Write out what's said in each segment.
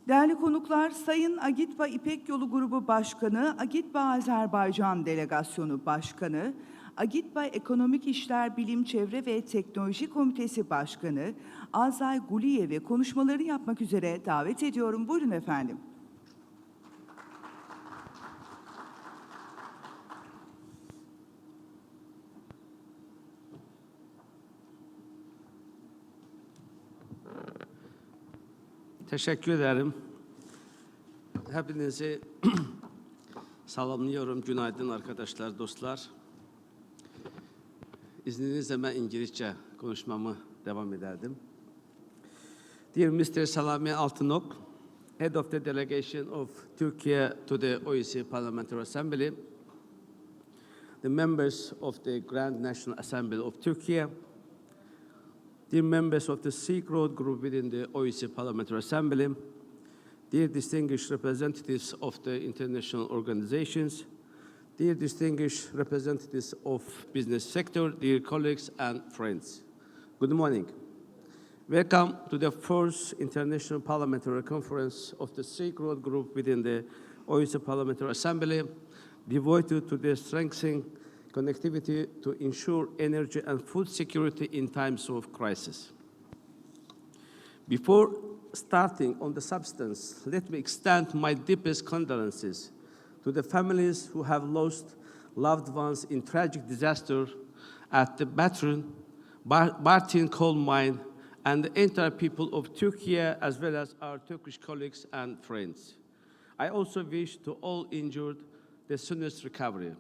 Değerli konuklar, Sayın Agitba İpek Yolu Grubu Başkanı, Agitba Azerbaycan Delegasyonu Başkanı, Agitba Ekonomik İşler Bilim Çevre ve Teknoloji Komitesi Başkanı Azay Guliyev'i konuşmalarını yapmak üzere davet ediyorum. Buyurun efendim. Teşekkür ederim. Hepinizi selamlıyorum. Günaydın arkadaşlar, dostlar. İzninizle ben İngilizce konuşmamı devam ederdim. Dear Mr. Salami Altınok, Head of the Delegation of Turkey to the OSCE Parliamentary Assembly, the members of the Grand National Assembly of Turkey, dear members of the Silk Road Group within the OSCE Parliamentary Assembly, dear distinguished representatives of the international organizations, dear distinguished representatives of business sector, dear colleagues and friends, good morning. Welcome to the first International Parliamentary Conference of the Silk Road Group within the OSCE Parliamentary Assembly, devoted to the strengthening connectivity to ensure energy and food security in times of crisis. Before starting on the substance, let me extend my deepest condolences to the families who have lost loved ones in tragic disaster at the Bartın coal mine and the entire people of Turkey, as well as our Turkish colleagues and friends. I also wish to all injured the soonest recovery.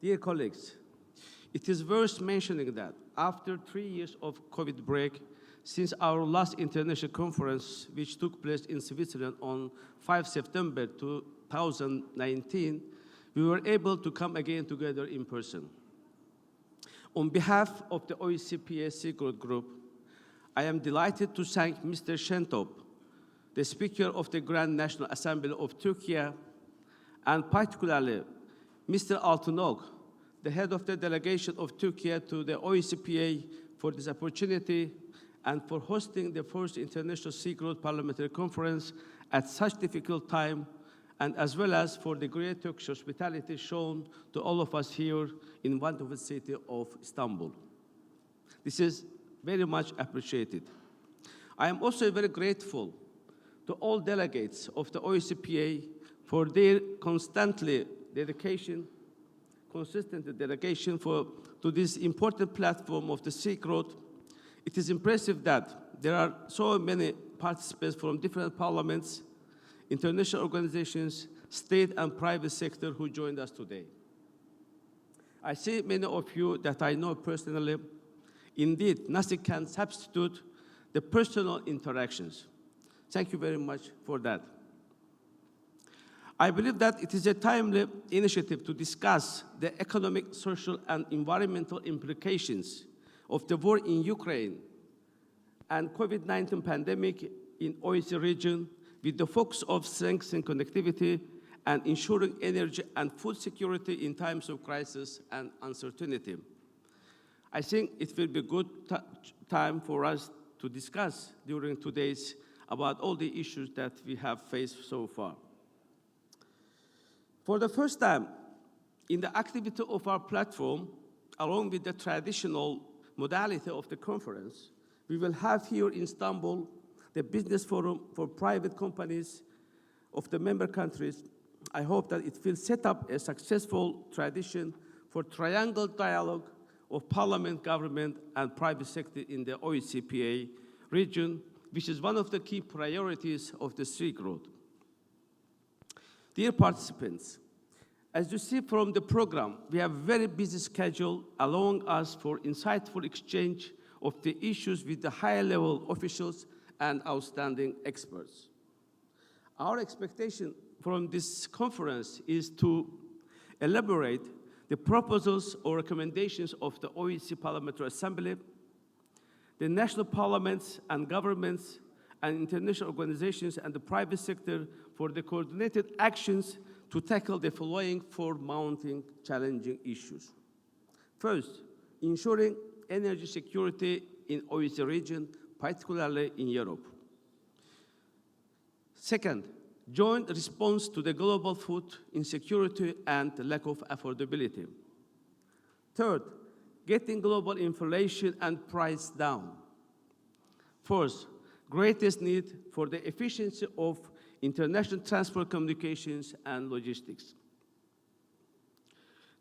Dear colleagues, it is worth mentioning that after 3 years of COVID break, since our last international conference, which took place in Switzerland on 5 September 2019, we were able to come again together in person. On behalf of the OSCE Silk Group, I am delighted to thank Mr. Şentop, the Speaker of the Grand National Assembly of Turkey, and particularly Mr. Altınok, the head of the delegation of Turkey to the OSCE, for this opportunity and for hosting the first International Silk Road Parliamentary Conference at such difficult time, and as well as for the great Turkish hospitality shown to all of us here in wonderful city of Istanbul. This is very much appreciated. I am also very grateful to all delegates of the OSCE for their consistent dedication to this important platform of the Silk Road. It is impressive that there are so many participants from different parliaments, international organizations, state and private sector who joined us today. I see many of you that I know personally. Indeed, nothing can substitute the personal interactions. Thank you very much for that. I believe that it is a timely initiative to discuss the economic, social, and environmental implications of the war in Ukraine and COVID-19 pandemic in OSCE region, with the focus of strengthening connectivity and ensuring energy and food security in times of crisis and uncertainty. I think it will be a good time for us to discuss during today's about all the issues that we have faced so far. For the first time in the activity of our platform, along with the traditional modality of the conference, we will have here in Istanbul the business forum for private companies of the member countries. I hope that it will set up a successful tradition for triangle dialogue of parliament, government, and private sector in the OSCE region, which is one of the key priorities of the Silk Road. Dear participants, as you see from the program, we have a very busy schedule allowing us for insightful exchange of the issues with the high-level officials and outstanding experts. Our expectation from this conference is to elaborate the proposals or recommendations of the OSCE Parliamentary Assembly, the national parliaments and governments and international organizations and the private sector for the coordinated actions to tackle the following four mounting challenging issues. First, ensuring energy security in OSCE region, particularly in Europe. Second, joint response to the global food insecurity and lack of affordability. Third, getting global inflation and price down. Fourth, greatest need for the efficiency of international transport communications and logistics.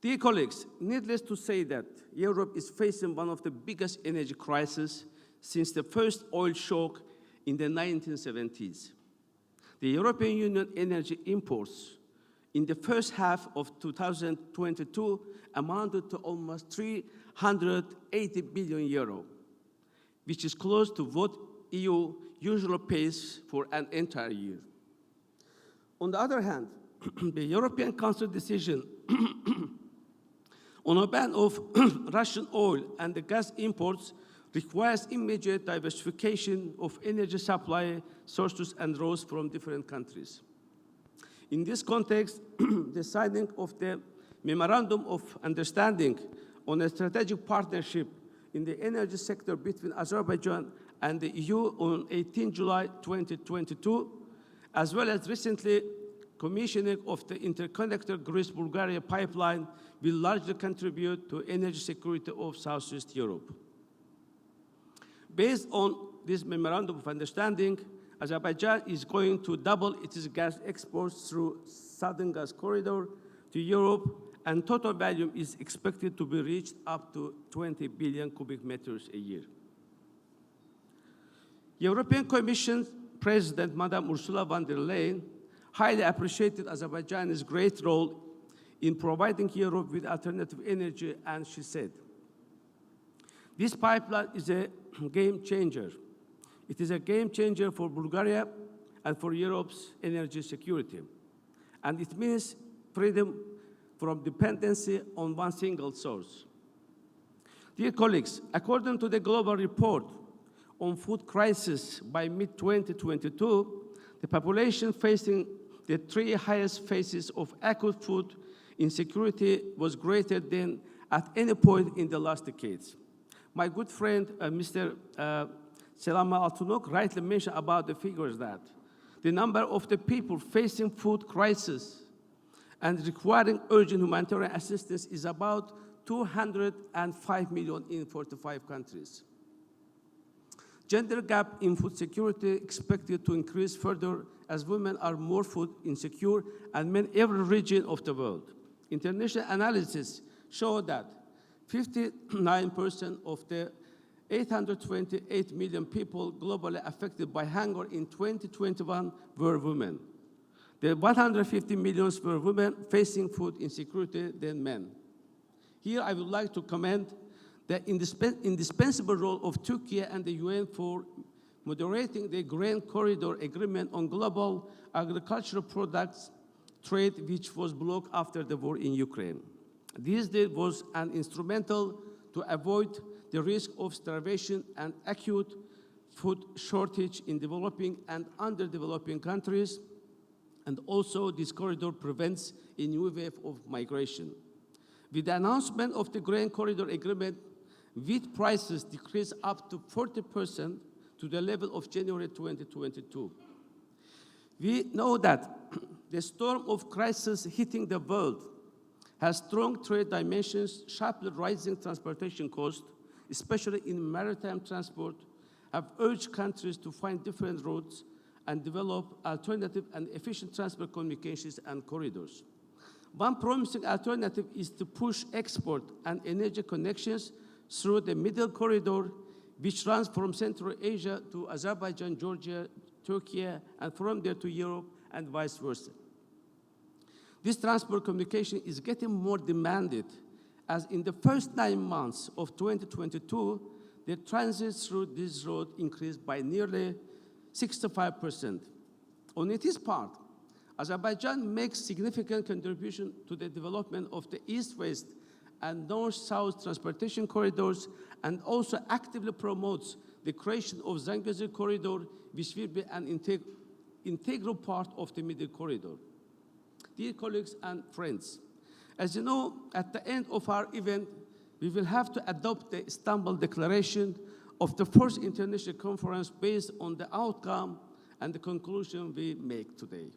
Dear colleagues, needless to say that Europe is facing one of the biggest energy crises since the first oil shock in the 1970s. The European Union energy imports in the first half of 2022 amounted to almost 380 billion euro, which is close to what EU usually pays for an entire year. On the other hand, the European Council decision on a ban of Russian oil and the gas imports requires immediate diversification of energy supply sources and routes from different countries. In this context, the signing of the Memorandum of Understanding on a strategic partnership in the energy sector between Azerbaijan and the EU on 18 July 2022, as well as recently commissioning of the interconnector Greece-Bulgaria pipeline will largely contribute to energy security of Southeast Europe. Based on this Memorandum of Understanding, Azerbaijan is going to double its gas exports through Southern Gas Corridor to Europe, and total volume is expected to be reached up to 20 billion cubic meters a year. European Commission President, Madam Ursula von der Leyen, highly appreciated Azerbaijan's great role in providing Europe with alternative energy, and she said, "This pipeline is a game changer. It is a game changer for Bulgaria and for Europe's energy security. And it means freedom from dependency on one single source." Dear colleagues, according to the global report on food crisis by mid-2022, the population facing the three highest phases of acute food insecurity was greater than at any point in the last decades. My good friend, Mr. Selama Altunok, rightly mentioned about the figures that the number of the people facing food crisis and requiring urgent humanitarian assistance is about 205 million in 45 countries. Gender gap in food security expected to increase further as women are more food insecure and men in every region of the world. International analysis show that 59% of the 828 million people globally affected by hunger in 2021 were women. The 150 million were women facing food insecurity than men. Here I would like to commend the indispensable role of Turkey and the UN for moderating the Grain Corridor Agreement on global agricultural products trade, which was blocked after the war in Ukraine. This deal was instrumental to avoid the risk of starvation and acute food shortage in developing and underdeveloping countries, and also this corridor prevents a new wave of migration. With the announcement of the Grain Corridor Agreement, wheat prices decreased up to 40% to the level of January 2022. We know that the storm of crisis hitting the world has strong trade dimensions, sharply rising transportation costs, especially in maritime transport, have urged countries to find different routes and develop alternative and efficient transport communications and corridors. One promising alternative is to push export and energy connections through the Middle Corridor, which runs from Central Asia to Azerbaijan, Georgia, Turkey, and from there to Europe, and vice versa. This transport communication is getting more demanded, as in the first 9 months of 2022, the transit through this road increased by nearly 65%. On its part, Azerbaijan makes significant contribution to the development of the East-West and North-South transportation corridors, and also actively promotes the creation of Zangezur Corridor, which will be an integral part of the Middle Corridor. Dear colleagues and friends, as you know, at the end of our event, we will have to adopt the Istanbul Declaration of the first international conference based on the outcome and the conclusion we make today.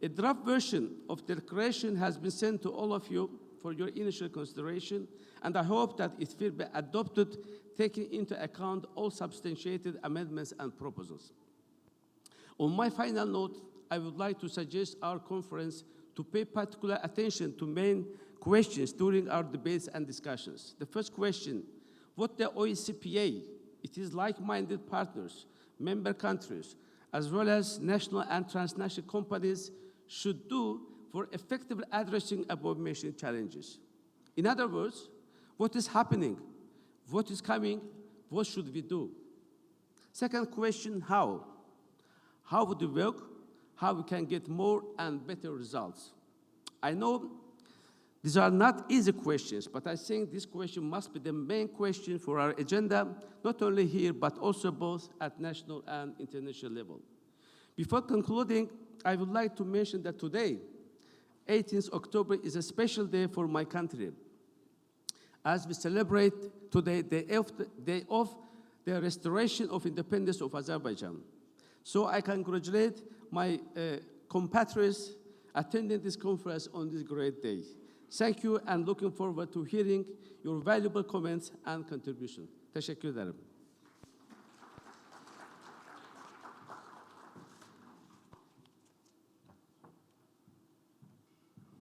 A draft version of the declaration has been sent to all of you for your initial consideration, and I hope that it will be adopted, taking into account all substantiated amendments and proposals. On my final note, I would like to suggest our conference to pay particular attention to main questions during our debates and discussions. The first question, what the OSCE, it is like-minded partners, member countries, as well as national and transnational companies should do for effectively addressing above-mentioned challenges. In other words, what is happening, what is coming, what should we do? Second question, how? How would we work? How we can get more and better results? I know these are not easy questions, but I think this question must be the main question for our agenda, not only here, but also both at national and international level. Before concluding, I would like to mention that today, 18th October, is a special day for my country, as we celebrate today the day of the restoration of independence of Azerbaijan. So I congratulate my compatriots attending this conference on this great day. Thank you, and looking forward to hearing your valuable comments and contributions. Teşekkür ederim.